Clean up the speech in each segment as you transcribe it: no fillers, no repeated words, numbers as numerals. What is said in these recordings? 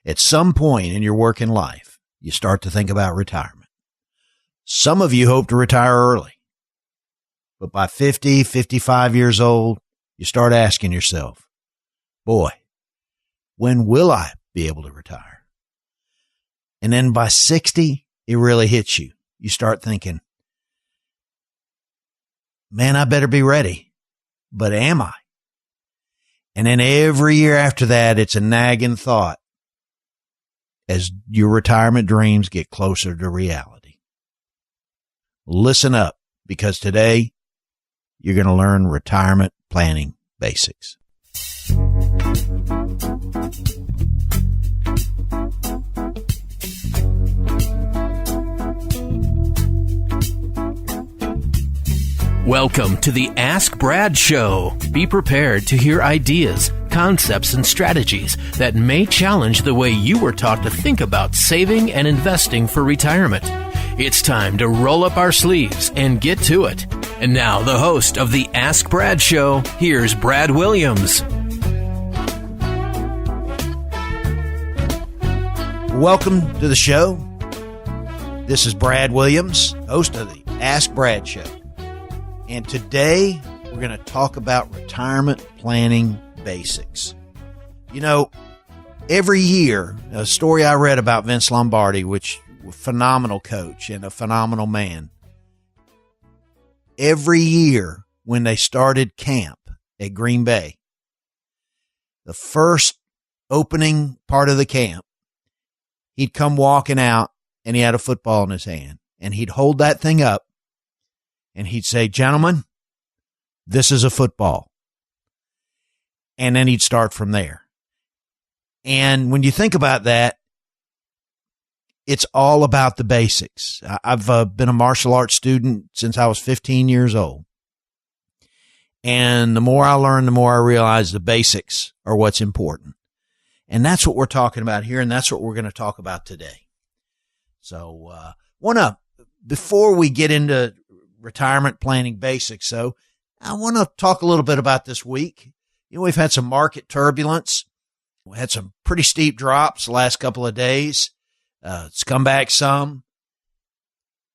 At some point in your working life, you start to think about retirement. Some of you hope to retire early, but by 50, 55 years old, you start asking yourself, boy, when will I be able to retire? And then by 60, it really hits you. You start thinking, man, I better be ready, but am I? And then every year after that, it's a nagging thought as your retirement dreams get closer to reality. Listen up, because today you're going to learn retirement planning basics. Welcome to the Ask Brad Show. Be prepared to hear ideas, concepts, and strategies that may challenge the way you were taught to think about saving and investing for retirement. It's time to roll up our sleeves and get to it. And now, the host of the Ask Brad Show, here's Brad Williams. Welcome to the show. This is Brad Williams, host of the Ask Brad Show. And today, we're going to talk about retirement planning basics. You know, every year, a story I read about Vince Lombardi, which was a phenomenal coach and a phenomenal man. Every year, when they started camp at Green Bay, the first opening part of the camp, he'd come walking out and he had a football in his hand. And he'd hold that thing up and he'd say, gentlemen, this is a football. And then he'd start from there. And when you think about that, it's all about the basics. I've been a martial arts student since I was 15 years old. And the more I learn, the more I realize the basics are what's important. And that's what we're talking about here, and that's what we're going to talk about today. So, before we get into retirement planning basics, I want to talk a little bit about this week. You know, we've had some market turbulence. We had some pretty steep drops the last couple of days. It's come back some.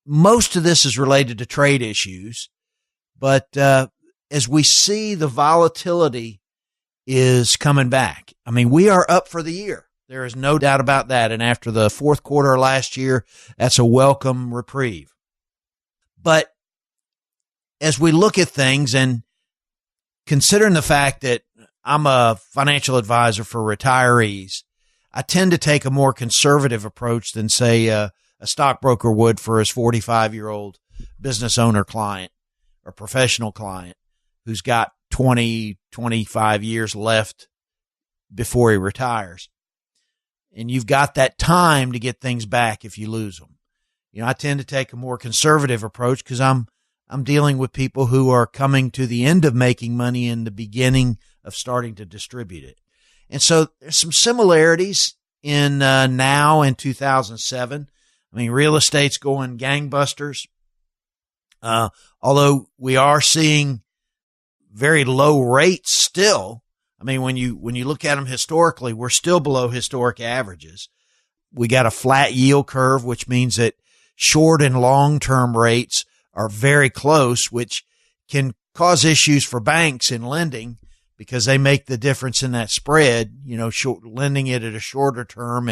Most of this is related to trade issues, but as we see, the volatility is coming back. I mean, we are up for the year. There is no doubt about that. And after the fourth quarter of last year, that's a welcome reprieve. But as we look at things, and considering the fact that I'm a financial advisor for retirees, I tend to take a more conservative approach than, say, a stockbroker would for his 45-year-old business owner client or professional client who's got 20, 25 years left before he retires. And you've got that time to get things back if you lose them. You know, I tend to take a more conservative approach because I'm dealing with people who are coming to the end of making money and the beginning of starting to distribute it. And so there's some similarities in now and 2007. I mean, real estate's going gangbusters. Although we are seeing very low rates still. I mean, when you look at them historically, we're still below historic averages. We got a flat yield curve, which means that short and long-term rates are very close, which can cause issues for banks in lending because they make the difference in that spread, you know, lending it at a shorter term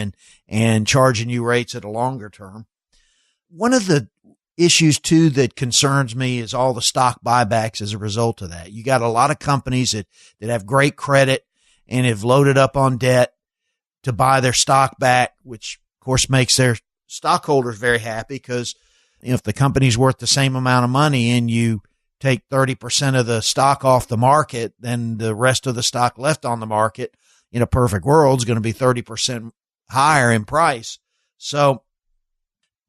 and charging you rates at a longer term. One of the issues, too, that concerns me is all the stock buybacks as a result of that. You got a lot of companies that have great credit and have loaded up on debt to buy their stock back, which, of course, makes their stockholders very happy because if the company's worth the same amount of money and you take 30% of the stock off the market, then the rest of the stock left on the market in a perfect world is going to be 30% higher in price. So,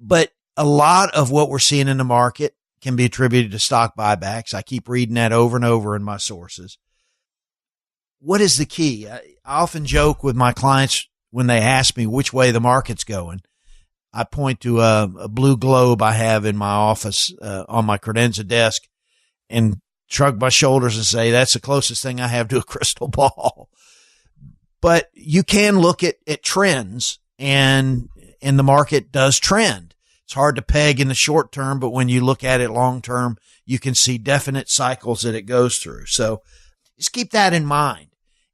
but a lot of what we're seeing in the market can be attributed to stock buybacks. I keep reading that over and over in my sources. What is the key? I often joke with my clients when they ask me which way the market's going. I point to a blue globe I have in my office on my credenza desk and shrug my shoulders and say, that's the closest thing I have to a crystal ball. But you can look at trends, and the market does trend. It's hard to peg in the short term, but when you look at it long term, you can see definite cycles that it goes through. So just keep that in mind.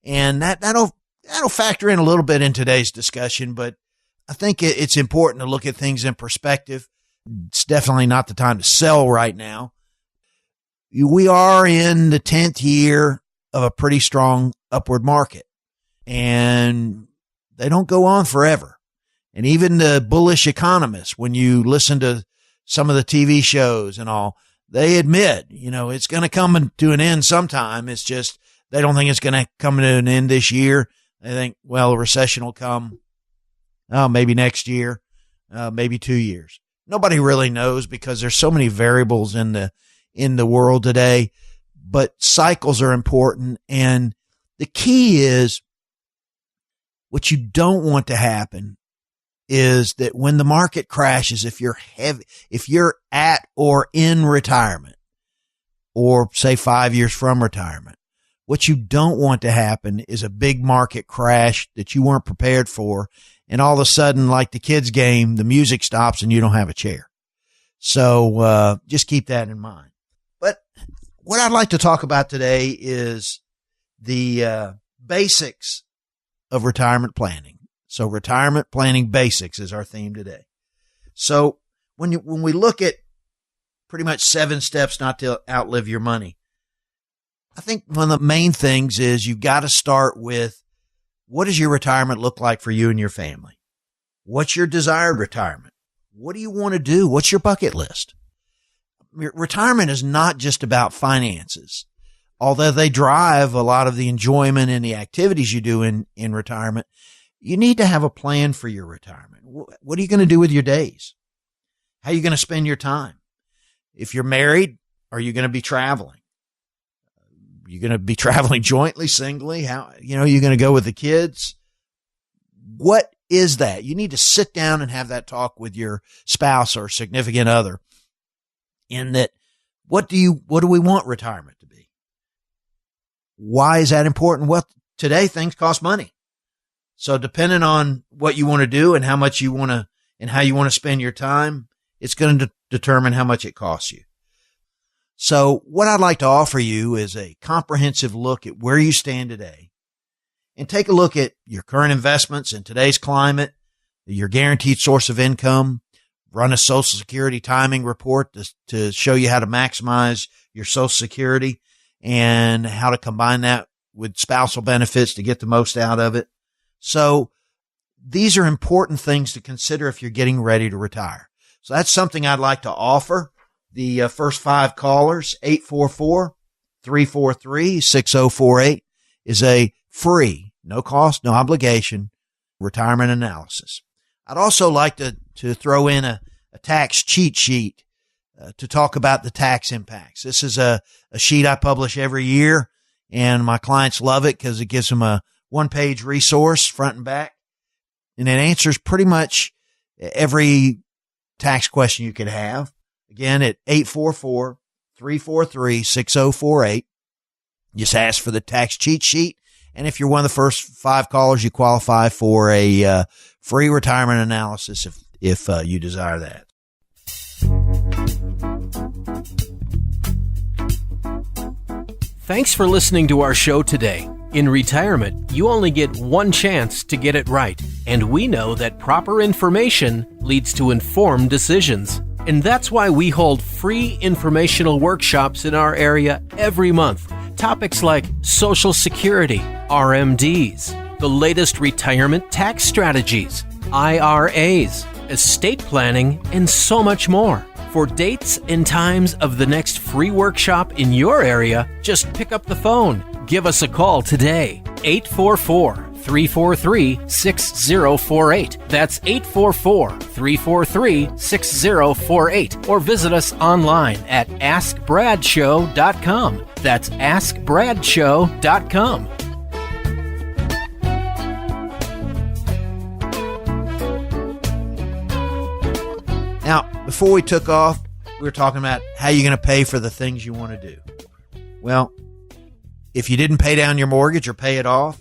And that'll factor in a little bit in today's discussion, but I think it's important to look at things in perspective. It's definitely not the time to sell right now. We are in the 10th year of a pretty strong upward market, and they don't go on forever. And even the bullish economists, when you listen to some of the TV shows and all, they admit, it's going to come to an end sometime. It's just they don't think it's going to come to an end this year. They think, well, a recession will come, maybe next year, maybe 2 years. Nobody really knows because there's so many variables in the world today, but cycles are important. And the key is what you don't want to happen is that when the market crashes, if you're at or in retirement, or say 5 years from retirement, what you don't want to happen is a big market crash that you weren't prepared for. And all of a sudden, like the kids game, the music stops and you don't have a chair. So, just keep that in mind. But what I'd like to talk about today is the, basics of retirement planning. So retirement planning basics is our theme today. So when we look at pretty much 7 steps not to outlive your money, I think one of the main things is you've got to start with, what does your retirement look like for you and your family? What's your desired retirement? What do you want to do? What's your bucket list? Retirement is not just about finances, although they drive a lot of the enjoyment and the activities you do in retirement. You need to have a plan for your retirement. What are you going to do with your days? How are you going to spend your time? If you're married, are you going to be traveling? You're going to be traveling jointly, singly? How, you're going to go with the kids? What is that? You need to sit down and have that talk with your spouse or significant other in that, what do we want retirement to be? Why is that important? Well, today things cost money. So depending on what you want to do and how much you want to, and how you want to spend your time, it's going to determine how much it costs you. So what I'd like to offer you is a comprehensive look at where you stand today, and take a look at your current investments in today's climate, your guaranteed source of income, run a Social Security timing report to show you how to maximize your Social Security and how to combine that with spousal benefits to get the most out of it. So these are important things to consider if you're getting ready to retire. So that's something I'd like to offer. The first 5 callers, 844-343-6048, is a free, no cost, no obligation retirement analysis. I'd also like to throw in a tax cheat sheet to talk about the tax impacts. This is a sheet I publish every year, and my clients love it because it gives them a 1-page resource front and back, and it answers pretty much every tax question you could have. Again, at 844-343-6048. Just ask for the tax cheat sheet. And if you're one of the first 5 callers, you qualify for a free retirement analysis if you desire that. Thanks for listening to our show today. In retirement, you only get one chance to get it right. And we know that proper information leads to informed decisions. And that's why we hold free informational workshops in our area every month. Topics like Social Security, RMDs, the latest retirement tax strategies, IRAs, estate planning, and so much more. For dates and times of the next free workshop in your area, just pick up the phone. Give us a call today. 844-343-6048. That's 844-343-6048. Or visit us online at AskBradShow.com. That's AskBradShow.com. Now, before we took off, we were talking about how you're going to pay for the things you want to do. Well, if you didn't pay down your mortgage or pay it off,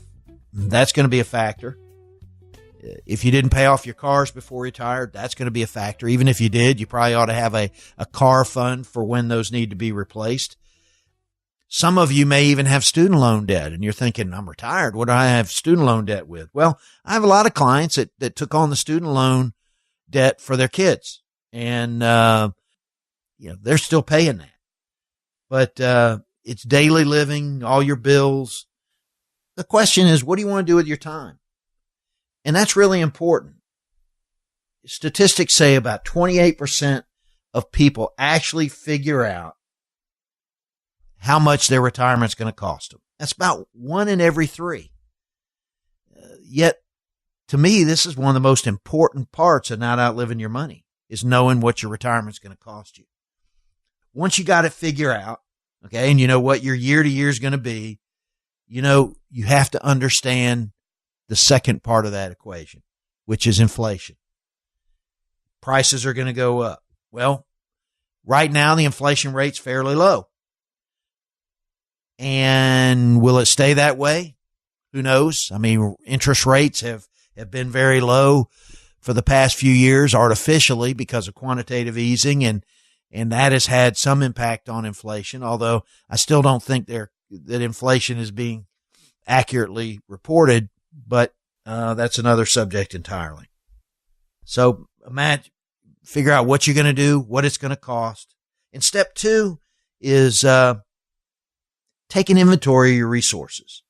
that's going to be a factor. If you didn't pay off your cars before you retired, that's going to be a factor. Even if you did, you probably ought to have a car fund for when those need to be replaced. Some of you may even have student loan debt, and you're thinking, I'm retired. What do I have student loan debt with? Well, I have a lot of clients that took on the student loan debt for their kids, and they're still paying that. But it's daily living, all your bills. The question is, what do you want to do with your time? And that's really important. Statistics say about 28% of people actually figure out how much their retirement's going to cost them. That's about 1 in every 3. Yet, to me, this is one of the most important parts of not outliving your money, is knowing what your retirement's going to cost you. Once you got it figured out, okay, and you know what your year to year is going to be, you have to understand the second part of that equation, which is inflation. Prices are going to go up. Well, right now the inflation rate's fairly low. And will it stay that way? Who knows? I mean, interest rates have been very low for the past few years artificially because of quantitative easing, and that has had some impact on inflation, although I still don't think that inflation is being accurately reported, but that's another subject entirely. So, Matt, figure out what you're going to do, what it's going to cost. And step 2 is take an inventory of your resources.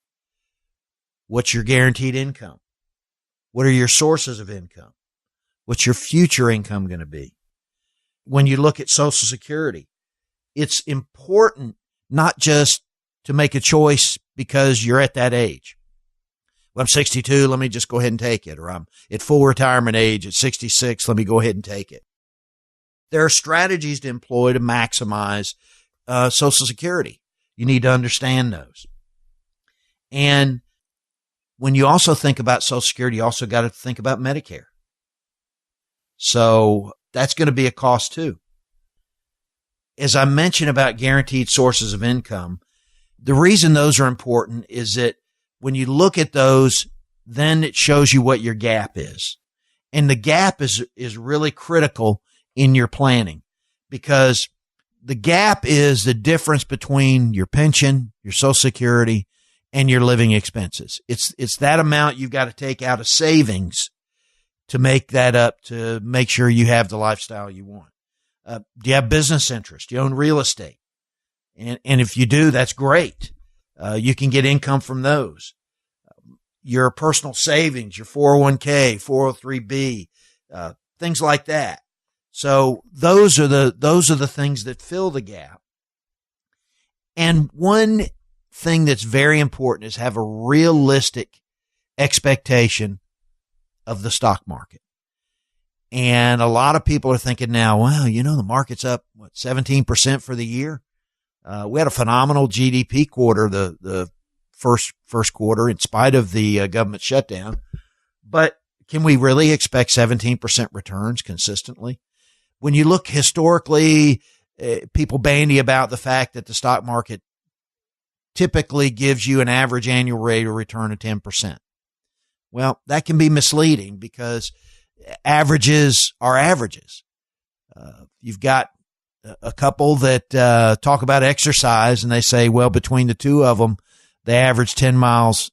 What's your guaranteed income? What are your sources of income? What's your future income going to be? When you look at Social Security, it's important not just to make a choice because you're at that age. Well, I'm 62, let me just go ahead and take it. Or I'm at full retirement age at 66, let me go ahead and take it. There are strategies to employ to maximize Social Security. You need to understand those. And when you also think about Social Security, you also got to think about Medicare. So that's going to be a cost too. As I mentioned about guaranteed sources of income, the reason those are important is that when you look at those, then it shows you what your gap is. And the gap is really critical in your planning, because the gap is the difference between your pension, your Social Security, and your living expenses. It's that amount you've got to take out of savings to make that up, to make sure you have the lifestyle you want. Do you have business interest? Do you own real estate? And if you do, that's great. You can get income from those. Your personal savings, your 401k, 403b, things like that. So those are the things that fill the gap. And one thing that's very important is have a realistic expectation of the stock market. And a lot of people are thinking now, well, the market's up, 17% for the year. We had a phenomenal GDP quarter, the first quarter, in spite of the government shutdown. But can we really expect 17% returns consistently? When you look historically, people bandy about the fact that the stock market typically gives you an average annual rate of return of 10%. Well, that can be misleading because averages are averages. You've got a couple that talk about exercise, and they say, well, between the two of them, they average 10 miles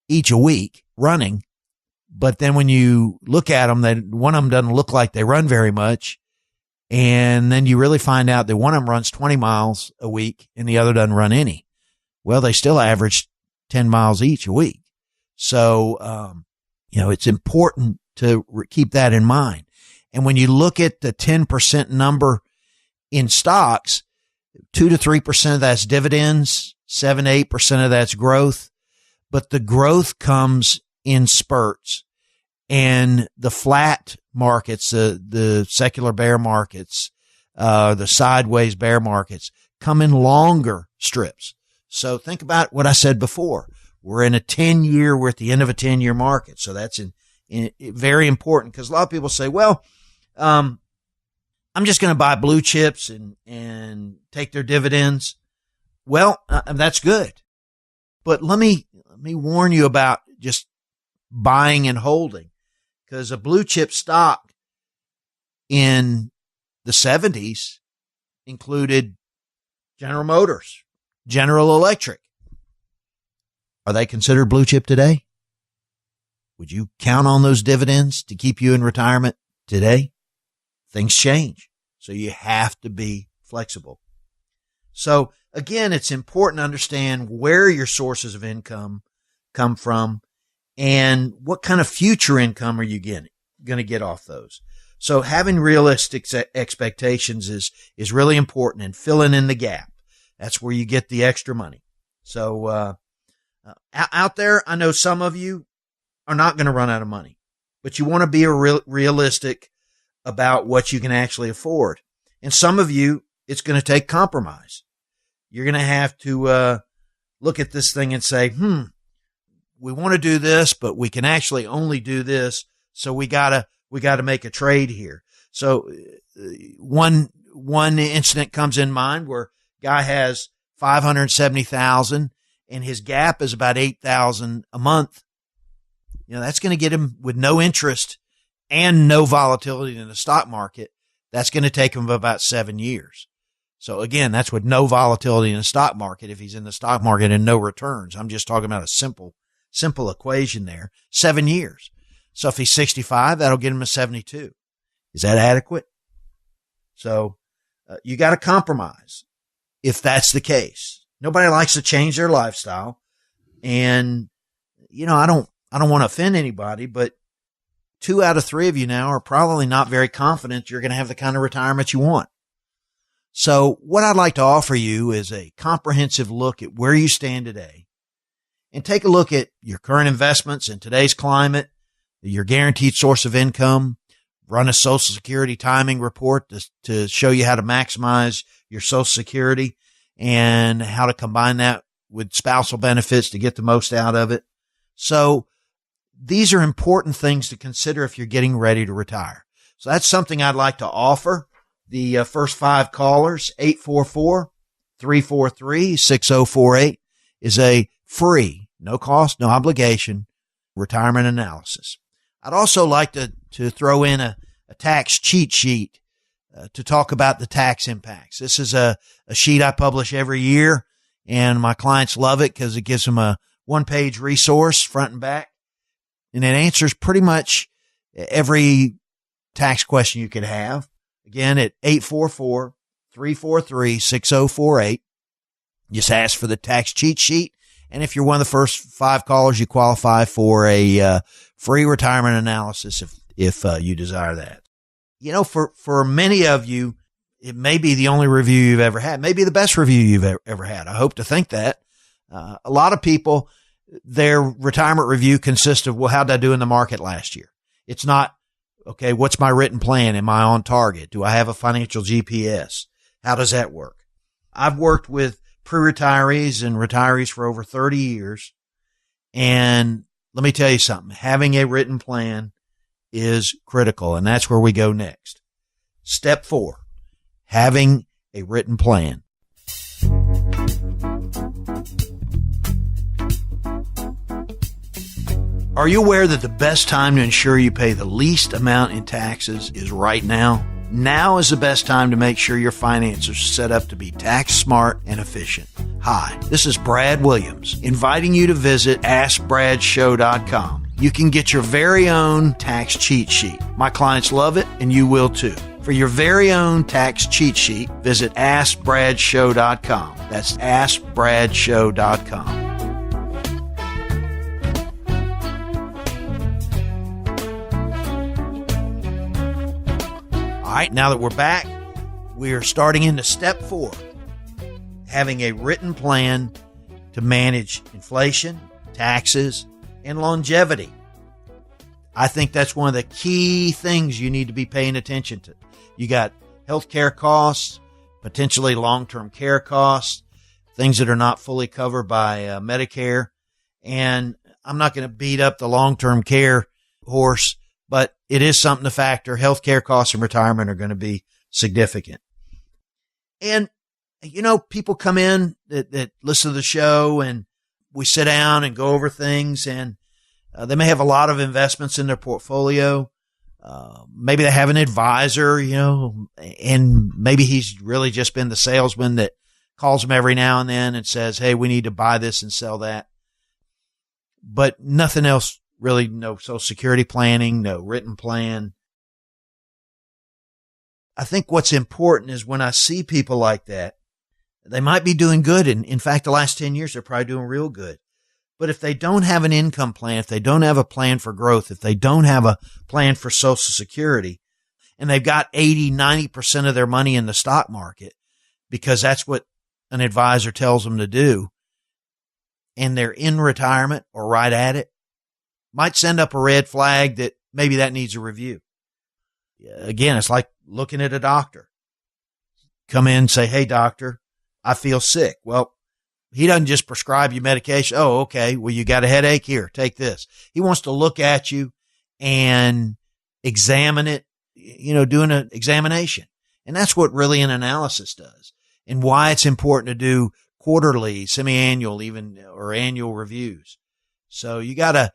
each a week running. But then when you look at them, one of them doesn't look like they run very much. And then you really find out that one of them runs 20 miles a week and the other doesn't run any. Well, they still average 10 miles each a week. So, it's important to keep that in mind. And when you look at the 10% number in stocks, 2 to 3% of that's dividends, 7 to 8% of that's growth. But the growth comes in spurts. And the flat markets, the secular bear markets, the sideways bear markets come in longer strips. So think about what I said before. We're in we're at the end of a 10-year market. So that's very important, because a lot of people say, well, I'm just going to buy blue chips and take their dividends. Well, that's good. But let me let me warn you about just buying and holding, because a blue chip stock in the 70s included General Motors, General Electric. Are they considered blue chip today? Would you count on those dividends to keep you in retirement today? Things change. So you have to be flexible. So again, it's important to understand where your sources of income come from and what kind of future income are you going to get off those. So having realistic expectations is really important, and filling in the gap. That's where you get the extra money. So out there, I know some of you are not going to run out of money, but you want to be realistic about what you can actually afford. And some of you, it's going to take compromise. You're going to have to look at this thing and say, we want to do this, but we can actually only do this. So we gotta make a trade here. So one incident comes in mind where guy has $570,000 and his gap is about $8,000 a month. That's going to get him, with no interest and no volatility in the stock market, that's going to take him about 7 years. So again, that's with no volatility in the stock market. If he's in the stock market and no returns, I'm just talking about a simple equation there. 7 years. So if he's 65, that'll get him to 72. Is that adequate? So you got to compromise if that's the case. Nobody likes to change their lifestyle. And, I don't want to offend anybody, but 2 out of 3 of you now are probably not very confident you're going to have the kind of retirement you want. So what I'd like to offer you is a comprehensive look at where you stand today, and take a look at your current investments in today's climate, your guaranteed source of income, run a Social Security timing report to show you how to maximize your Social Security and how to combine that with spousal benefits to get the most out of it. So these are important things to consider if you're getting ready to retire. So that's something I'd like to offer the first 5 callers. 844-343-6048 is a free, no cost, no obligation retirement analysis. I'd also like to throw in a tax cheat sheet to talk about the tax impacts. This is a sheet I publish every year, and my clients love it because it gives them a 1-page resource front and back, and it answers pretty much every tax question you could have. Again, at 844-343-6048. Just ask for the tax cheat sheet. And if you're one of the first 5 callers, you qualify for a free retirement analysis if you desire that. For many of you, it may be the only review you've ever had, maybe the best review you've ever had. I hope to think that. A lot of people, their retirement review consists of, well, how did I do in the market last year? It's not, okay, what's my written plan? Am I on target? Do I have a financial GPS? How does that work? I've worked with pre-retirees and retirees for over 30 years. And let me tell you something, having a written plan is critical. And that's where we go next. Step 4, having a written plan. Are you aware that the best time to ensure you pay the least amount in taxes is right now? Now is the best time to make sure your finances are set up to be tax smart and efficient. Hi, this is Brad Williams, inviting you to visit AskBradShow.com. You can get your very own tax cheat sheet. My clients love it, and you will too. For your very own tax cheat sheet, visit AskBradShow.com. That's AskBradShow.com. All right, now that we're back, we are starting into step 4, having a written plan to manage inflation, taxes, and longevity. I think that's one of the key things you need to be paying attention to. You got healthcare costs, potentially long-term care costs, things that are not fully covered by Medicare. And I'm not going to beat up the long-term care horse, but it is something to factor. Healthcare costs in retirement are going to be significant. And, people come in that listen to the show and we sit down and go over things, and they may have a lot of investments in their portfolio. Maybe they have an advisor, and maybe he's really just been the salesman that calls them every now and then and says, hey, we need to buy this and sell that. But nothing else really, no Social Security planning, no written plan. I think what's important is when I see people like that, they might be doing good. And in fact, the last 10 years, they're probably doing real good. But if they don't have an income plan, if they don't have a plan for growth, if they don't have a plan for Social Security, and they've got 80, 90% of their money in the stock market because that's what an advisor tells them to do, and they're in retirement or right at it, might send up a red flag that maybe that needs a review. Again, it's like looking at a doctor. Come in and say, hey, doctor, I feel sick. Well, he doesn't just prescribe you medication. Oh, okay. Well, you got a headache? Here, take this. He wants to look at you and examine it, doing an examination. And that's what really an analysis does, and why it's important to do quarterly, semi-annual, even, or annual reviews. So you got to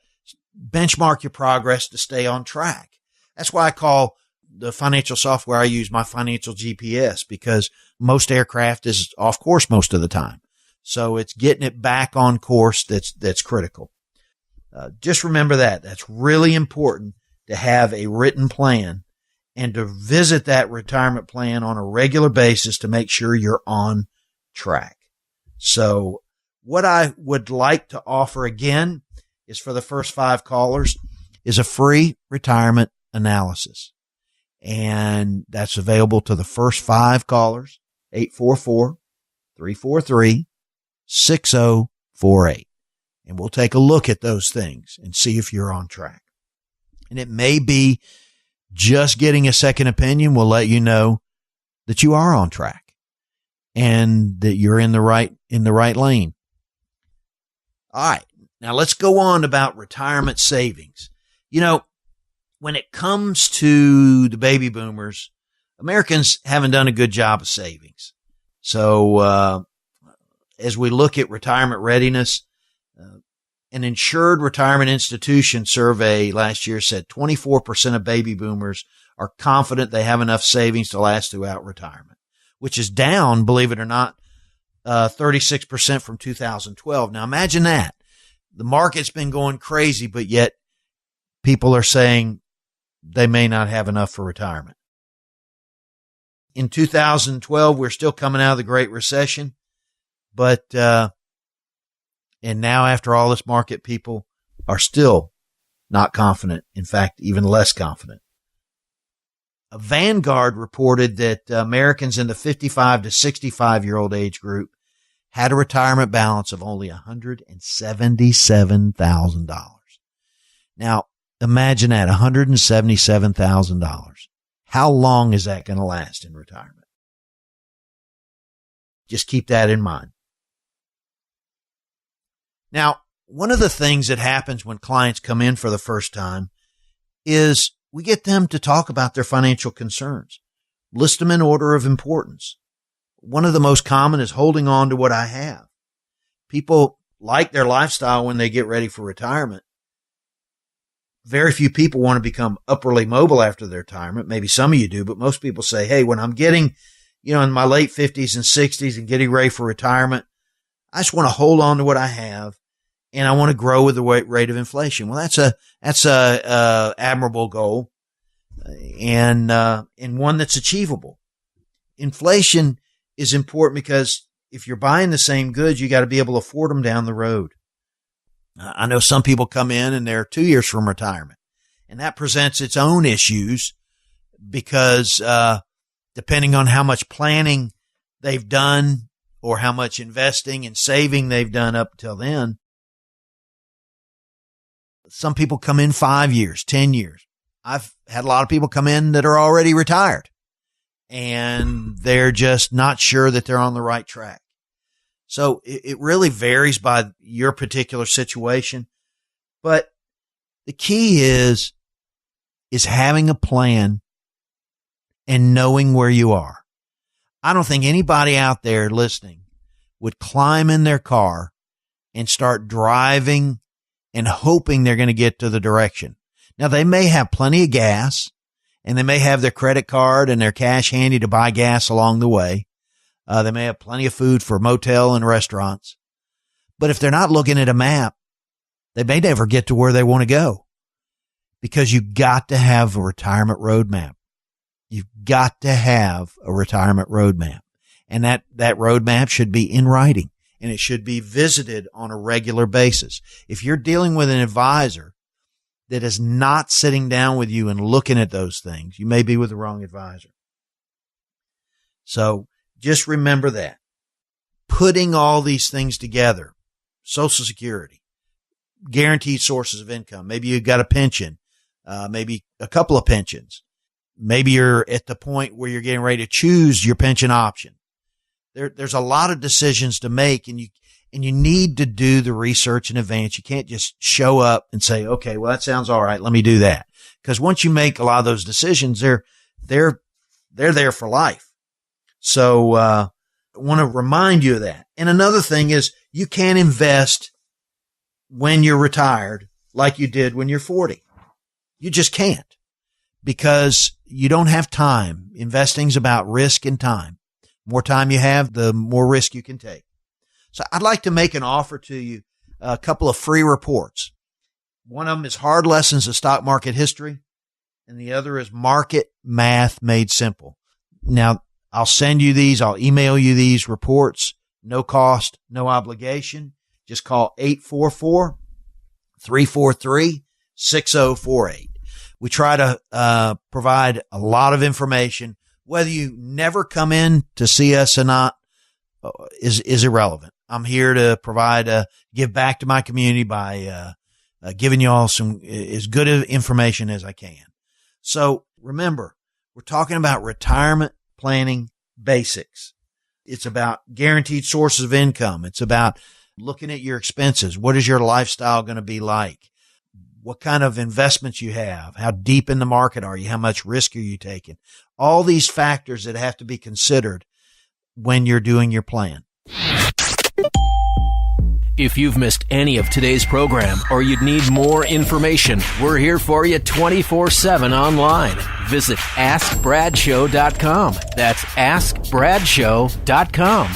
benchmark your progress to stay on track. That's why I call the financial software I use my financial GPS, because most aircraft is off course most of the time. So it's getting it back on course that's critical. Just remember that. That's really important, to have a written plan and to visit that retirement plan on a regular basis to make sure you're on track. So what I would like to offer again is, for the first 5 callers, is a free retirement analysis. And that's available to the first 5 callers, 844-343-6048. And we'll take a look at those things and see if you're on track. And it may be just getting a second opinion will let you know that you are on track and that you're in the right lane. All right. Now let's go on about retirement savings. When it comes to the baby boomers, Americans haven't done a good job of savings. So, as we look at retirement readiness, an Insured Retirement Institution survey last year said 24% of baby boomers are confident they have enough savings to last throughout retirement, which is down, believe it or not, 36% from 2012. Now imagine that. The market's been going crazy, but yet people are saying they may not have enough for retirement. In 2012, we're still coming out of the Great Recession, but and now after all this market, people are still not confident. In fact, even less confident. Vanguard reported that Americans in the 55 to 65-year-old age group had a retirement balance of only $177,000. Now, imagine that, $177,000. How long is that going to last in retirement? Just keep that in mind. Now, one of the things that happens when clients come in for the first time is we get them to talk about their financial concerns, list them in order of importance. One of the most common is holding on to what I have. People like their lifestyle when they get ready for retirement. Very few people want to become upwardly mobile after their retirement. Maybe some of you do, but most people say, hey, when I'm getting, in my late 50s and 60s and getting ready for retirement, I just want to hold on to what I have, and I want to grow with the rate of inflation. Well, that's a admirable goal, and one that's achievable. Inflation is important because if you're buying the same goods, you got to be able to afford them down the road. I know some people come in and they're 2 years from retirement, and that presents its own issues because depending on how much planning they've done or how much investing and saving they've done up till then, some people come in 5 years, 10 years. I've had a lot of people come in that are already retired, and they're just not sure that they're on the right track. So it really varies by your particular situation. But the key is having a plan and knowing where you are. I don't think anybody out there listening would climb in their car and start driving and hoping they're going to get to the direction. Now, they may have plenty of gas, and they may have their credit card and their cash handy to buy gas along the way. They may have plenty of food for motel and restaurants. But if they're not looking at a map, they may never get to where they want to go, because you've got to have a retirement roadmap. You've got to have a retirement roadmap. And that roadmap should be in writing, and it should be visited on a regular basis. If you're dealing with an advisor that is not sitting down with you and looking at those things, you may be with the wrong advisor. So just remember that. Putting all these things together, Social Security, guaranteed sources of income. Maybe you've got a pension, maybe a couple of pensions. Maybe you're at the point where you're getting ready to choose your pension option. There's a lot of decisions to make, and you need to do the research in advance. You can't just show up and say, okay, well, that sounds all right. Let me do that. Because once you make a lot of those decisions, they're there for life. So, I want to remind you of that. And another thing is, you can't invest when you're retired like you did when you're 40. You just can't, because you don't have time. Investing's about risk and time. More time you have, the more risk you can take. So I'd like to make an offer to you, a couple of free reports. One of them is Hard Lessons of Stock Market History, and the other is Market Math Made Simple. Now, I'll send you these. I'll email you these reports. No cost, no obligation. Just call 844-343-6048. We try to provide a lot of information. Whether you never come in to see us or not is irrelevant. I'm here to provide, give back to my community by giving you all some as good information as I can. So remember, we're talking about retirement planning basics. It's about guaranteed sources of income. It's about looking at your expenses. What is your lifestyle going to be like? What kind of investments you have? How deep in the market are you? How much risk are you taking? All these factors that have to be considered when you're doing your plan. If you've missed any of today's program or you'd need more information, we're here for you 24/7 online. Visit AskBradShow.com. That's AskBradShow.com.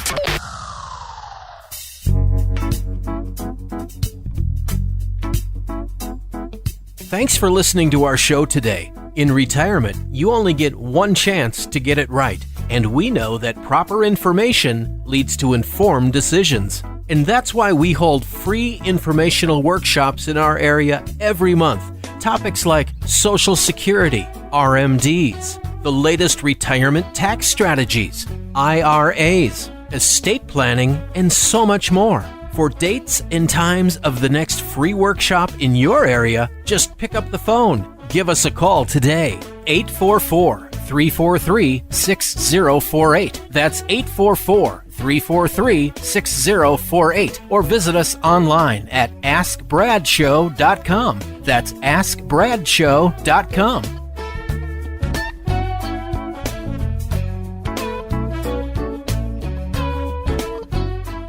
Thanks for listening to our show today. In retirement, you only get one chance to get it right, and we know that proper information leads to informed decisions. And that's why we hold free informational workshops in our area every month. Topics like Social Security, RMDs, the latest retirement tax strategies, IRAs, estate planning, and so much more. For dates and times of the next free workshop in your area, just pick up the phone. Give us a call today. 844-343-6048. That's 844-343-6048. Or visit us online at AskBradShow.com. That's AskBradShow.com.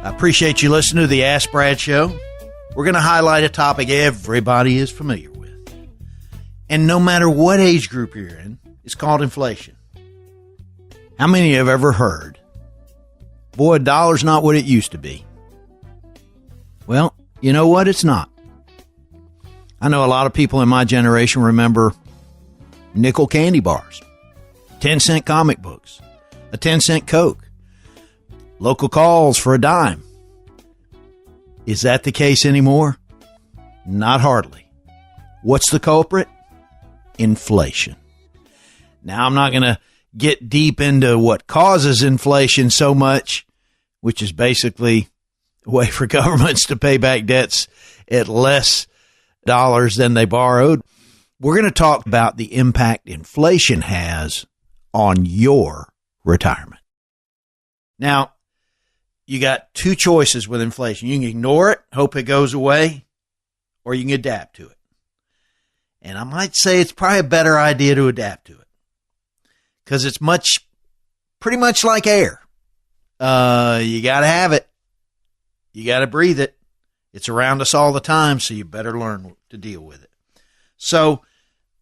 Appreciate you listening to the Ask Brad Show. We're going to highlight a topic everybody is familiar with. And no matter what age group you're in, it's called inflation. How many have ever heard, boy, a dollar's not what it used to be? Well, you know what? It's not. I know a lot of people in my generation remember nickel candy bars, 10-cent comic books, a 10-cent Coke, local calls for a dime. Is that the case anymore? Not hardly. What's the culprit? Inflation. Now, I'm not going to get deep into what causes inflation so much, which is basically a way for governments to pay back debts at less dollars than they borrowed. We're going to talk about the impact inflation has on your retirement. Now, you got two choices with inflation. You can ignore it, hope it goes away, or you can adapt to it. And I might say it's probably a better idea to adapt to it, because it's pretty much like air. You got to have it. You got to breathe it. It's around us all the time, so you better learn to deal with it. So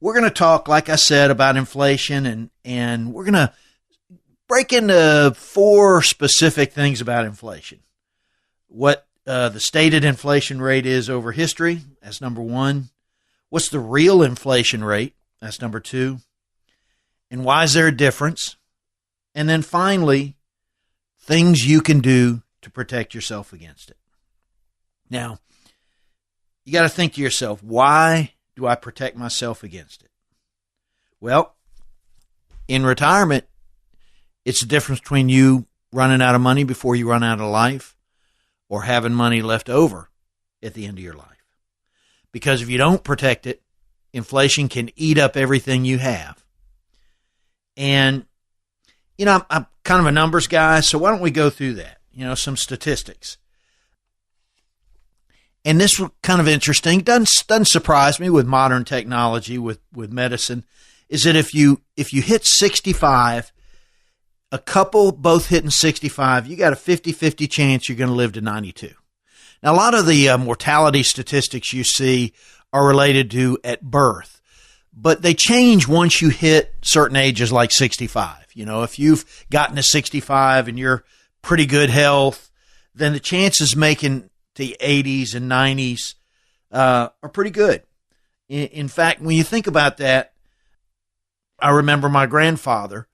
we're going to talk, like I said, about inflation, and we're going to break into 4 specific things about inflation. What the stated inflation rate is over history, that's number 1. What's the real inflation rate? That's number 2. And why is there a difference? And then finally, things you can do to protect yourself against it. Now, you got to think to yourself, why do I protect myself against it? Well, in retirement, it's the difference between you running out of money before you run out of life or having money left over at the end of your life. Because if you don't protect it, inflation can eat up everything you have. And, I'm kind of a numbers guy, so why don't we go through that? Some statistics. And this was kind of interesting. Doesn't surprise me with modern technology, with medicine, is that if you hit 65, a couple both hitting 65, you got a 50-50 chance you're going to live to 92. Now, a lot of the mortality statistics you see are related to at birth, but they change once you hit certain ages like 65. If you've gotten to 65 and you're pretty good health, then the chances making the 80s and 90s are pretty good. In fact, when you think about that, I remember my grandfather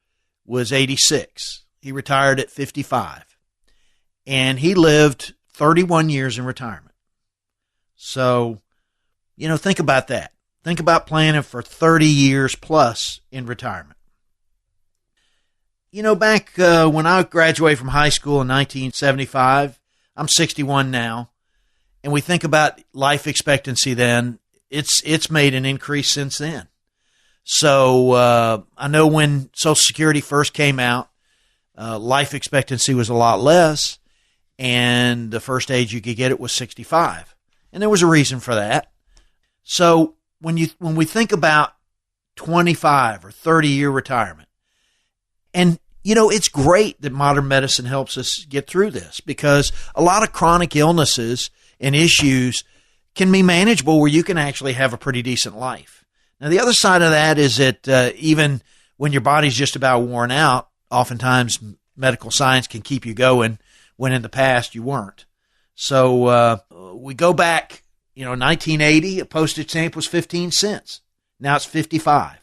was 86. He retired at 55, and he lived 31 years in retirement. So, think about that. Think about planning for 30 years plus in retirement. Back when I graduated from high school in 1975, I'm 61 now, and we think about life expectancy then, it's made an increase since then. So I know when Social Security first came out, life expectancy was a lot less, and the first age you could get it was 65. And there was a reason for that. So when we think about 25 or 30-year retirement, and it's great that modern medicine helps us get through this, because a lot of chronic illnesses and issues can be manageable where you can actually have a pretty decent life. Now, the other side of that is that even when your body's just about worn out, oftentimes medical science can keep you going when in the past you weren't. So we go back, 1980, a postage stamp was 15 cents. Now it's 55.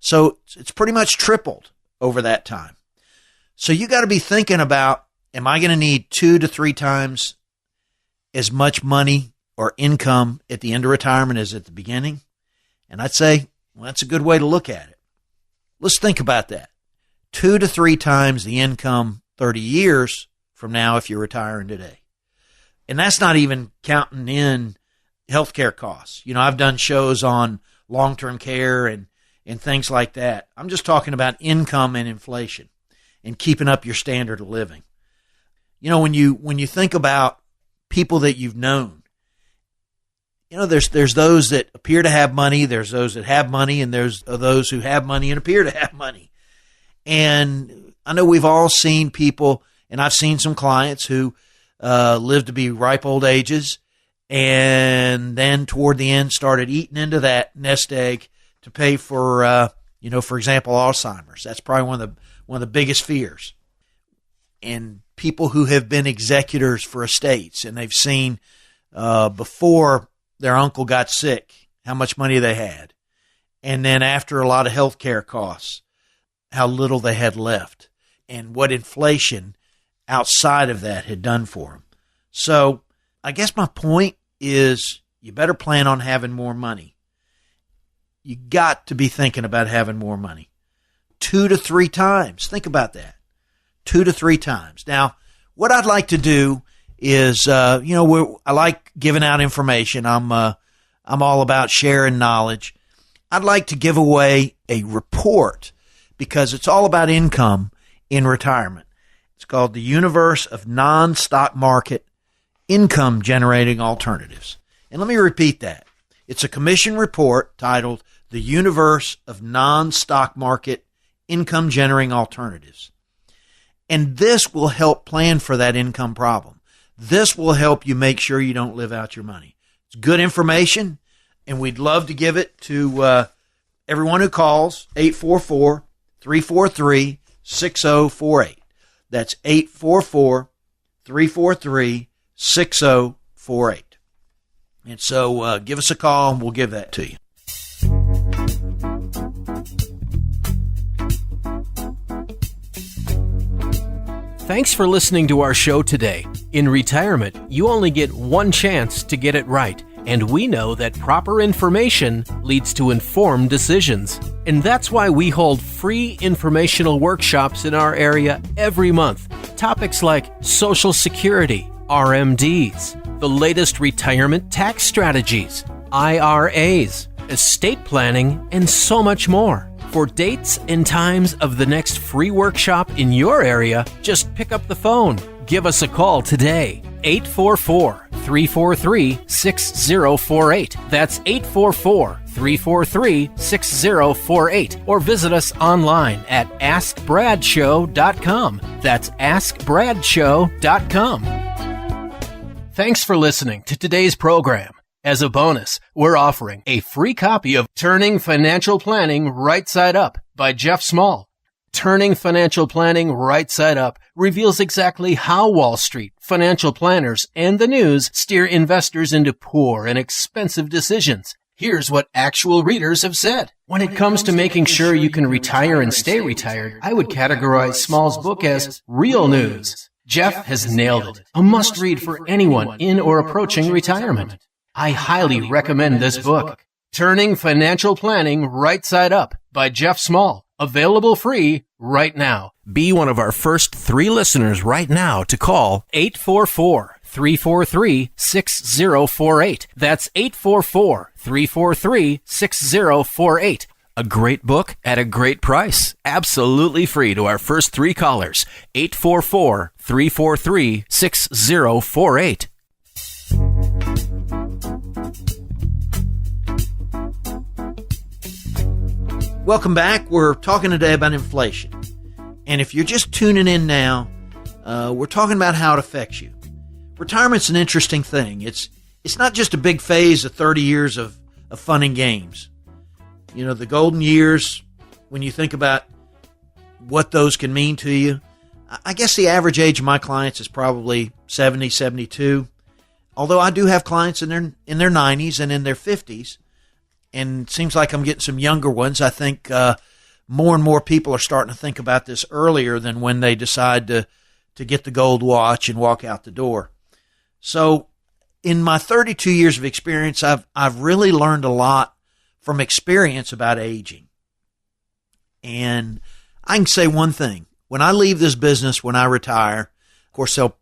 So it's pretty much tripled over that time. So you got to be thinking about, am I going to need 2 to 3 times as much money or income at the end of retirement as at the beginning? And I'd say, well, that's a good way to look at it. Let's think about that. 2 to 3 times the income 30 years from now if you're retiring today. And that's not even counting in healthcare costs. I've done shows on long-term care and things like that. I'm just talking about income and inflation and keeping up your standard of living. When you think about people that you've known, there's those that appear to have money, there's those that have money, and there's those who have money and appear to have money. And I know we've all seen people, and I've seen some clients who live to be ripe old ages, and then toward the end started eating into that nest egg to pay for, for example, Alzheimer's. That's probably one of the biggest fears. And people who have been executors for estates, and they've seen before their uncle got sick, how much money they had. And then after a lot of health care costs, how little they had left, and what inflation outside of that had done for them. So I guess my point is you better plan on having more money. You got to be thinking about having more money. 2 to 3 times. Think about that. 2 to 3 times. Now, what I'd like to do is, I like giving out information. I'm all about sharing knowledge. I'd like to give away a report because it's all about income in retirement. It's called The Universe of Non-Stock Market Income Generating Alternatives. And let me repeat that. It's a commission report titled The Universe of Non-Stock Market Income Generating Alternatives. And this will help plan for that income problem. This will help you make sure you don't live out your money. It's good information, and we'd love to give it to everyone who calls, 844-343-6048. That's 844-343-6048. And so give us a call, and we'll give that to you. Thanks for listening to our show today. In retirement, you only get one chance to get it right, and we know that proper information leads to informed decisions. And that's why we hold free informational workshops in our area every month. Topics like Social Security, RMDs, the latest retirement tax strategies, IRAs, estate planning, and so much more. For dates and times of the next free workshop in your area, just pick up the phone. Give us a call today. 844-343-6048. That's 844-343-6048. Or visit us online at AskBradShow.com. That's AskBradShow.com. Thanks for listening to today's program. As a bonus, we're offering a free copy of Turning Financial Planning Right Side Up by Jeff Small. Turning Financial Planning Right Side Up reveals exactly how Wall Street, financial planners, and the news steer investors into poor and expensive decisions. Here's what actual readers have said. When it comes to making sure you can retire and stay retired, I would categorize Small's book as real news. Jeff has nailed it. A must-read for anyone in or approaching retirement. I highly recommend this book, Turning Financial Planning Right Side Up by Jeff Small. Available free right now. Be one of our first 3 listeners right now to call 844-343-6048. That's 844-343-6048. A great book at a great price. Absolutely free to our first 3 callers. 844-343-6048. Welcome back. We're talking today about inflation. And if you're just tuning in now, we're talking about how it affects you. Retirement's an interesting thing. It's not just a big phase of 30 years of fun and games. You know, the golden years, when you think about what those can mean to you, I guess the average age of my clients is probably 70, 72. Although I do have clients in their 90s and in their 50s. And it seems like I'm getting some younger ones. I think more and more people are starting to think about this earlier than when they decide to get the gold watch and walk out the door. So in my 32 years of experience, I've really learned a lot from experience about aging. And I can say one thing. When I leave this business, when I retire, of course, they'll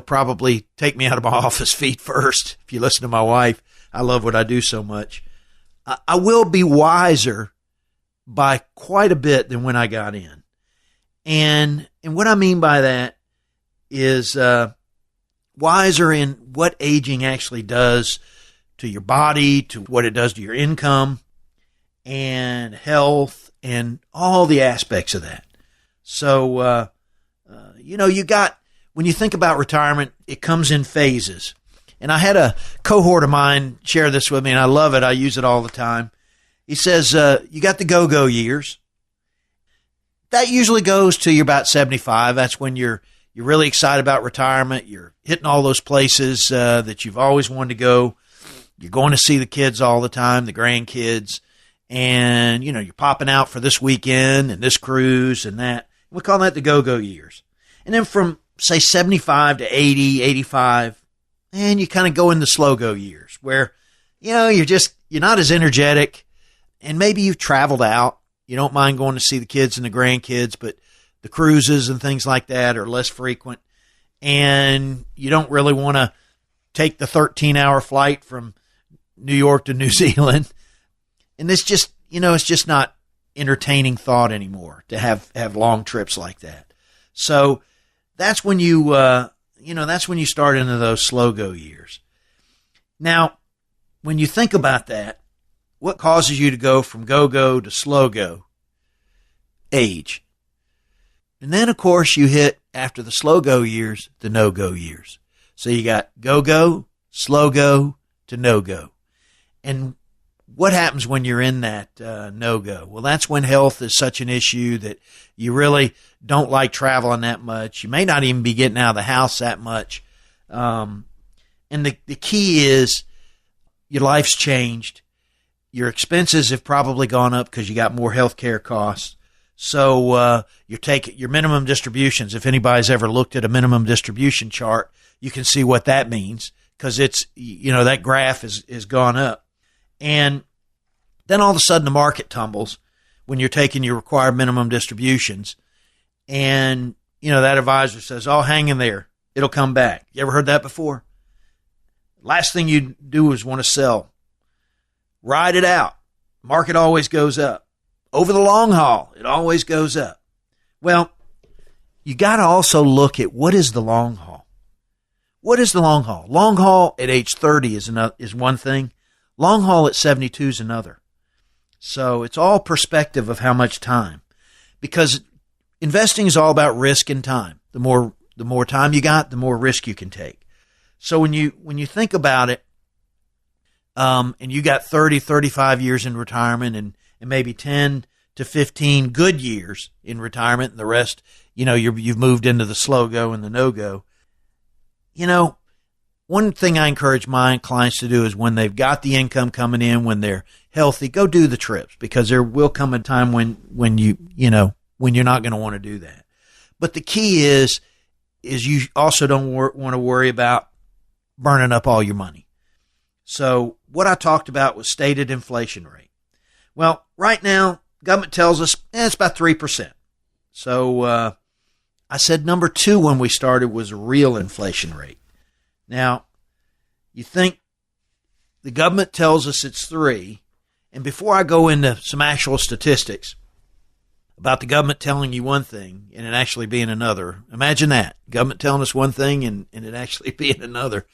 probably take me out of my office feet first. If you listen to my wife, I love what I do so much. I will be wiser by quite a bit than when I got in. And what I mean by that is wiser in what aging actually does to your body, to what it does to your income and health and all the aspects of that. So, when you think about retirement, it comes in phases. And I had a cohort of mine share this with me, and I love it. I use it all the time. He says, you got the go-go years. That usually goes to you're about 75. That's when you're really excited about retirement. You're hitting all those places that you've always wanted to go. You're going to see the kids all the time, the grandkids. And, you're popping out for this weekend and this cruise and that. We call that the go-go years. And then from, say, 75 to 80, 85, and you kind of go in the slow-go years where, you're not as energetic, and maybe you've traveled out. You don't mind going to see the kids and the grandkids, but the cruises and things like that are less frequent, and you don't really want to take the 13-hour flight from New York to New Zealand. And it's just, it's just not entertaining thought anymore to have long trips like that. So that's when that's when you start into those slow-go years. Now, when you think about that, what causes you to go from go-go to slow-go? Age. And then, of course, you hit, after the slow-go years, the no-go years. So you got go, slow go to no-go. And what happens when you're in that no-go? Well, that's when health is such an issue that you really don't like traveling that much. You may not even be getting out of the house that much. And the key is your life's changed. Your expenses have probably gone up because you got more health care costs. So you're taking your minimum distributions. If anybody's ever looked at a minimum distribution chart, you can see what that means because it's, that graph is gone up. And then all of a sudden the market tumbles when you're taking your required minimum distributions. And, that advisor says, oh, hang in there. It'll come back. You ever heard that before? Last thing you do is want to sell. Ride it out. Market always goes up. Over the long haul, it always goes up. Well, you got to also look at what is the long haul. What is the long haul? Long haul at age 30 is one thing. Long haul at 72 is another. So it's all perspective of how much time. Because investing is all about risk and time. The more time you got, the more risk you can take. So when you think about it, and you got 30, 35 years in retirement and maybe 10 to 15 good years in retirement, and the rest, you've moved into the slow go and the no go. One thing I encourage my clients to do is when they've got the income coming in, when they're healthy, go do the trips, because there will come a time when you're not going to want to do that. But the key is you also don't want to worry about burning up all your money. So what I talked about was stated inflation rate. Well, right now, government tells us it's about 3%. So I said number 2 when we started was real inflation rate. Now, you think the government tells us it's 3, and before I go into some actual statistics about the government telling you one thing and it actually being another, imagine that. Government telling us one thing and it actually being another.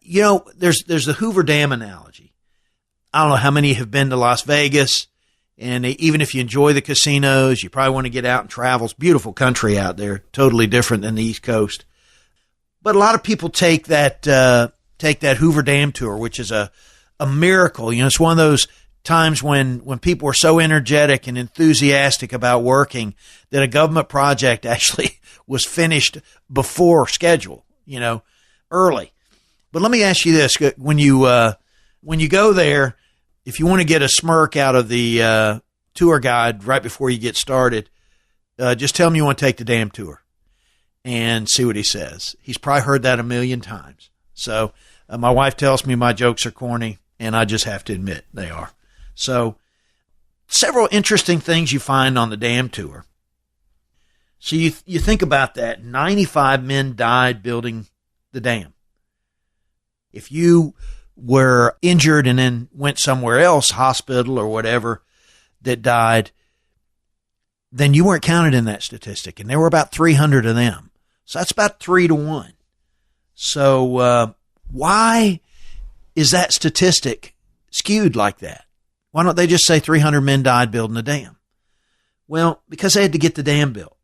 There's the Hoover Dam analogy. I don't know how many have been to Las Vegas, and even if you enjoy the casinos, you probably want to get out and travel. It's beautiful country out there, totally different than the East Coast. But a lot of people take that Hoover Dam tour, which is a miracle. It's one of those times when people are so energetic and enthusiastic about working that a government project actually was finished before schedule, early. But let me ask you this. When you go there, if you want to get a smirk out of the tour guide right before you get started, just tell him you want to take the damn tour and see what he says. He's probably heard that a million times. So my wife tells me my jokes are corny, and I just have to admit they are. So several interesting things you find on the dam tour. So you think about that. 95 men died building the dam. If you were injured and then went somewhere else, hospital or whatever, that died, then you weren't counted in that statistic. And there were about 300 of them. So that's about 3 to 1. So why is that statistic skewed like that? Why don't they just say 300 men died building the dam? Well, because they had to get the dam built.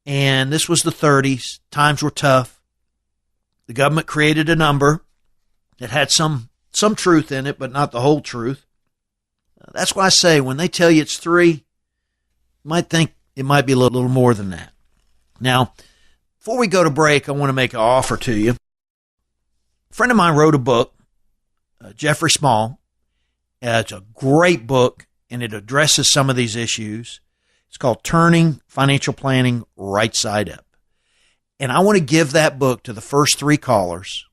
And this was the 30s. Times were tough. The government created a number that had some truth in it, but not the whole truth. That's why I say when they tell you it's 3, you might think it might be a little more than that. Now, before we go to break, I want to make an offer to you. A friend of mine wrote a book, Jeffrey Small. It's a great book, and it addresses some of these issues. It's called Turning Financial Planning Right Side Up. And I want to give that book to the first 3 callers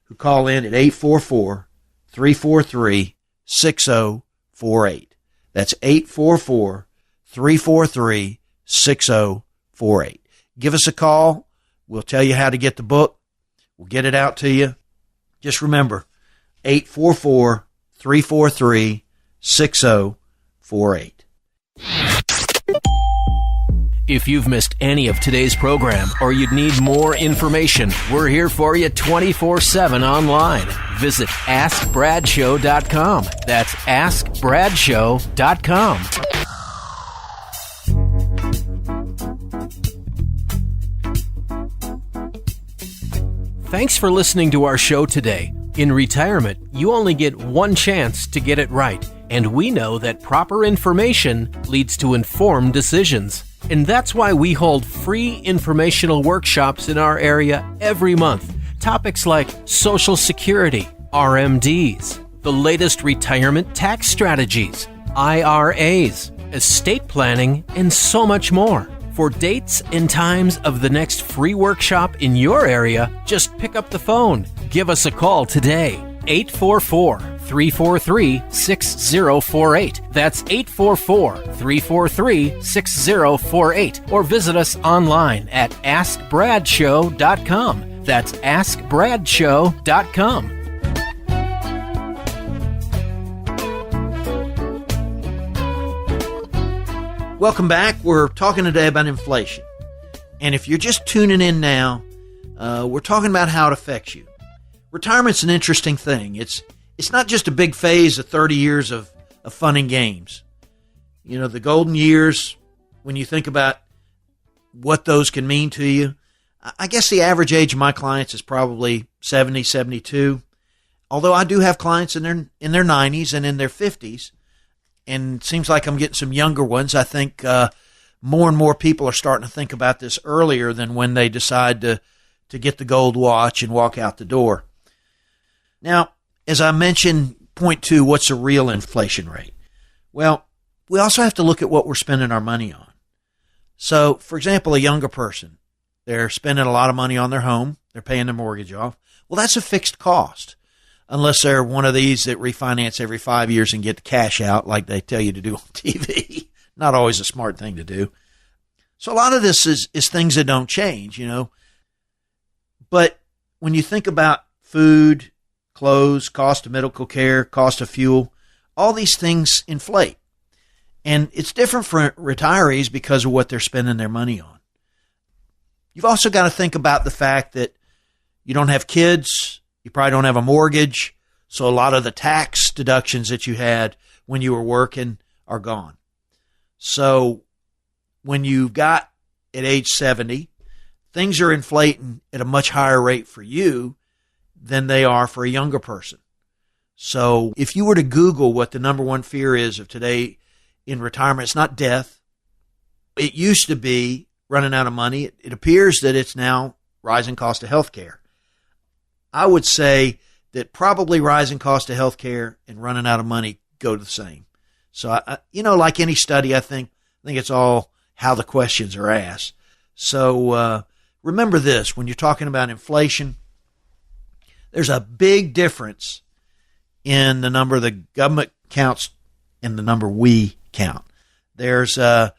who call in at 844-343-6048. That's 844-343-6048. Give us a call. We'll tell you how to get the book. We'll get it out to you. Just remember, 844-343-6048. If you've missed any of today's program or you'd need more information, we're here for you 24/7 online. Visit AskBradShow.com. That's AskBradShow.com. Thanks for listening to our show today. In retirement, you only get one chance to get it right, and we know that proper information leads to informed decisions. And that's why we hold free informational workshops in our area every month. Topics like Social Security, RMDs, the latest retirement tax strategies, IRAs, estate planning, and so much more. For dates and times of the next free workshop in your area, just pick up the phone. Give us a call today. 844-343-6048. That's 844-343-6048. Or visit us online at askbradshow.com. That's askbradshow.com. Welcome back. We're talking today about inflation. And if you're just tuning in now, we're talking about how it affects you. Retirement's an interesting thing. It's not just a big phase of 30 years of fun and games. You know, the golden years, when you think about what those can mean to you, I guess the average age of my clients is probably 70, 72. Although I do have clients in their 90s and in their 50s. And it seems like I'm getting some younger ones. I think more and more people are starting to think about this earlier than when they decide to get the gold watch and walk out the door. Now, as I mentioned, point two, what's the real inflation rate? Well, we also have to look at what we're spending our money on. So, for example, a younger person, they're spending a lot of money on their home. They're paying their mortgage off. Well, that's a fixed cost. Unless they're one of these that refinance every 5 years and get the cash out like they tell you to do on TV. Not always a smart thing to do. So a lot of this is things that don't change, you know. But when you think about food, clothes, cost of medical care, cost of fuel, all these things inflate. And it's different for retirees because of what they're spending their money on. You've also got to think about the fact that you don't have kids. You probably don't have a mortgage, so a lot of the tax deductions that you had when you were working are gone. So when you've got at age 70, things are inflating at a much higher rate for you than they are for a younger person. So if you were to Google what the number one fear is of today in retirement, it's not death. It used to be running out of money. It appears that it's now rising cost of health care. I would say that probably rising cost of health care and running out of money go to the same. So, like any study, I think it's all how the questions are asked. So remember this, when you're talking about inflation, there's a big difference in the number the government counts and the number we count. There's, for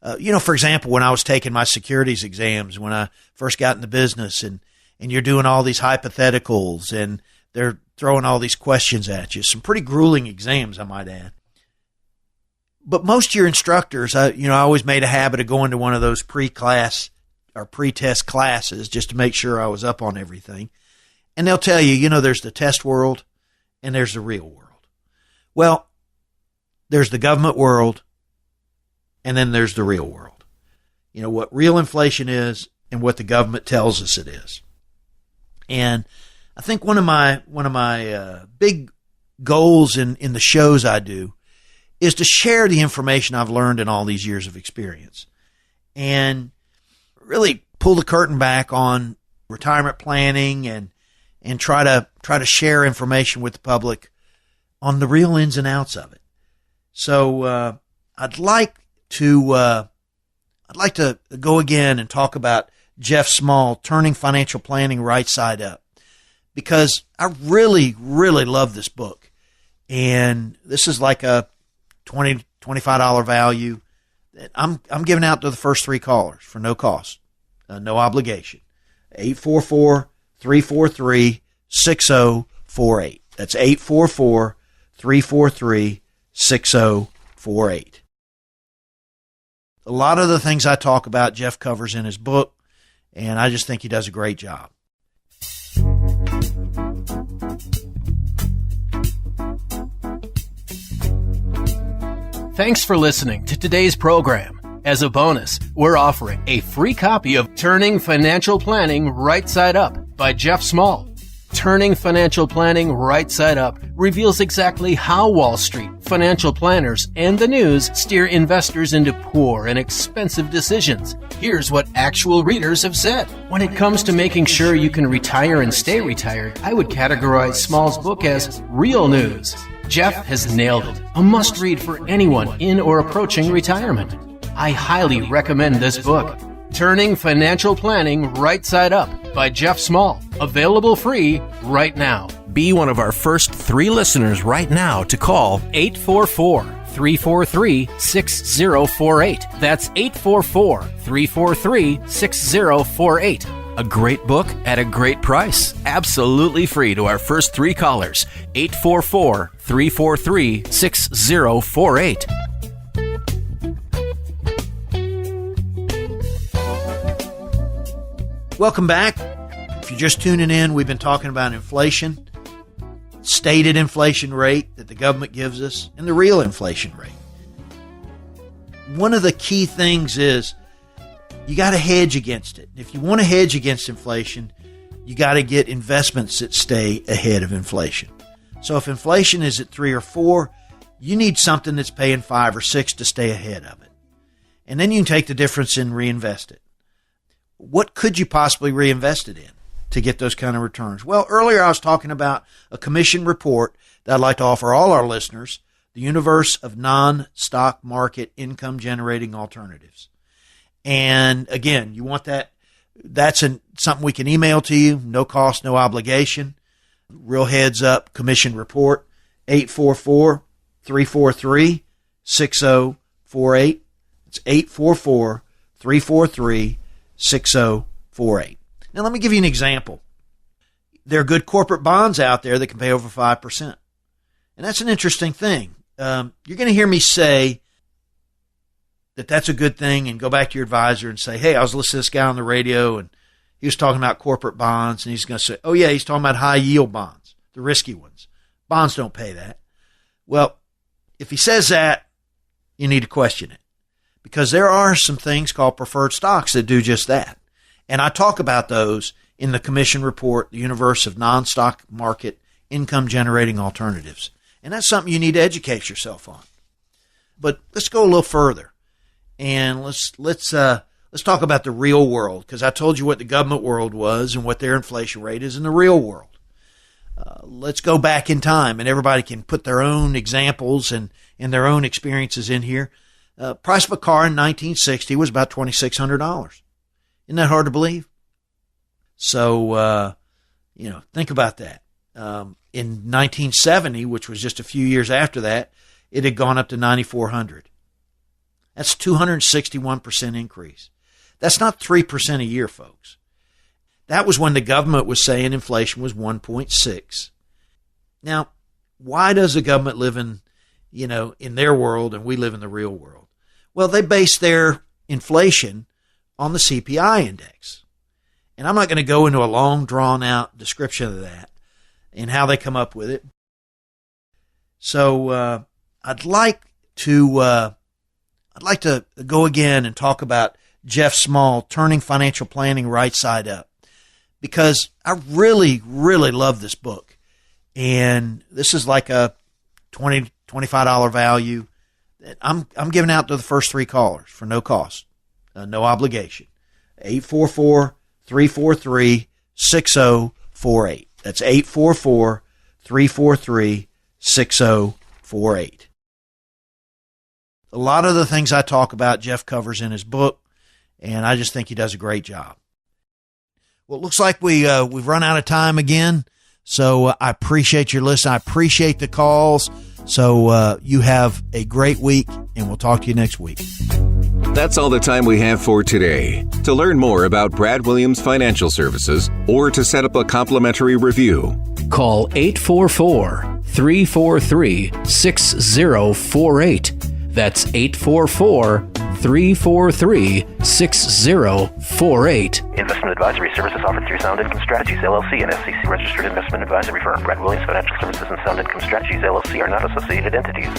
example, when I was taking my securities exams, when I first got in the business and you're doing all these hypotheticals and they're throwing all these questions at you. Some pretty grueling exams, I might add. But most of your instructors, I always made a habit of going to one of those pre-class or pre-test classes just to make sure I was up on everything. And they'll tell you, there's the test world and there's the real world. Well, there's the government world and then there's the real world. You know, what real inflation is and what the government tells us it is. And I think one of my big goals in the shows I do is to share the information I've learned in all these years of experience and really pull the curtain back on retirement planning and try to share information with the public on the real ins and outs of it. So I'd like to go again and talk about Jeff Small, Turning Financial Planning Right Side Up, because I really, really love this book. And this is like a $20, $25 value. I'm giving out to the first three callers for no cost, no obligation. 844-343-6048. That's 844-343-6048. A lot of the things I talk about, Jeff covers in his book, and I just think he does a great job. Thanks for listening to today's program. As a bonus, we're offering a free copy of Turning Financial Planning Right Side Up. by Jeff Small. Turning Financial Planning Right Side Up reveals exactly how Wall Street, financial planners, and the news steer investors into poor and expensive decisions. Here's what actual readers have said. When it comes to making sure you can retire and stay retired, I would categorize Small's book as real news. Jeff has nailed it. A must-read for anyone in or approaching retirement. I highly recommend this book. Turning Financial Planning Right Side Up by Jeff Small. Available free right now. Be one of our first 3 listeners right now to call 844-343-6048. That's 844-343-6048. A great book at a great price. Absolutely free to our first 3 callers. 844-343-6048. Welcome back. If you're just tuning in, we've been talking about inflation, stated inflation rate that the government gives us, and the real inflation rate. One of the key things is you got to hedge against it. If you want to hedge against inflation, you got to get investments that stay ahead of inflation. So if inflation is at 3 or 4, you need something that's paying 5 or 6 to stay ahead of it. And then you can take the difference and reinvest it. What could you possibly reinvest it in to get those kind of returns? Well, earlier I was talking about a commission report that I'd like to offer all our listeners, the universe of non-stock market income generating alternatives. And again, you want that, that's something we can email to you, no cost, no obligation. Real heads up commission report, 844-343-6048. It's 844-343-6048. Now, let me give you an example. There are good corporate bonds out there that can pay over 5%. And that's an interesting thing. You're going to hear me say that that's a good thing and go back to your advisor and say, hey, I was listening to this guy on the radio and he was talking about corporate bonds. And he's going to say, oh, yeah, he's talking about high yield bonds, the risky ones. Bonds don't pay that. Well, if he says that, you need to question it. Because there are some things called preferred stocks that do just that. And I talk about those in the commission report, the universe of non-stock market income generating alternatives. And that's something you need to educate yourself on. But let's go a little further. And let's talk about the real world, because I told you what the government world was and what their inflation rate is in the real world. Let's go back in time, and everybody can put their own examples and their own experiences in here. Price of a car in 1960 was about $2,600. Isn't that hard to believe? So, think about that. In 1970, which was just a few years after that, it had gone up to $9,400. That's 261% increase. That's not 3% a year, folks. That was when the government was saying inflation was 1.6. Now, why does the government live in their world and we live in the real world? Well, they base their inflation on the CPI index. And I'm not going to go into a long, drawn-out description of that and how they come up with it. So I'd like to go again and talk about Jeff Small, Turning Financial Planning Right Side Up, because I really, really love this book. And this is like a $20, $25 value that I'm giving out to the first 3 callers for no cost, no obligation. 844-343-6048. That's 844-343-6048. A lot of the things I talk about, Jeff covers in his book, and I just think he does a great job. Well, it looks like we've run out of time again, so I appreciate your listen. I appreciate the calls. So you have a great week, and we'll talk to you next week. That's all the time we have for today. To learn more about Brad Williams Financial Services or to set up a complimentary review, call 844-343-6048. That's 844-343-6048. Investment advisory services offered through Sound Income Strategies, LLC, an SEC-registered investment advisory firm. Brad Williams Financial Services and Sound Income Strategies, LLC are not associated entities.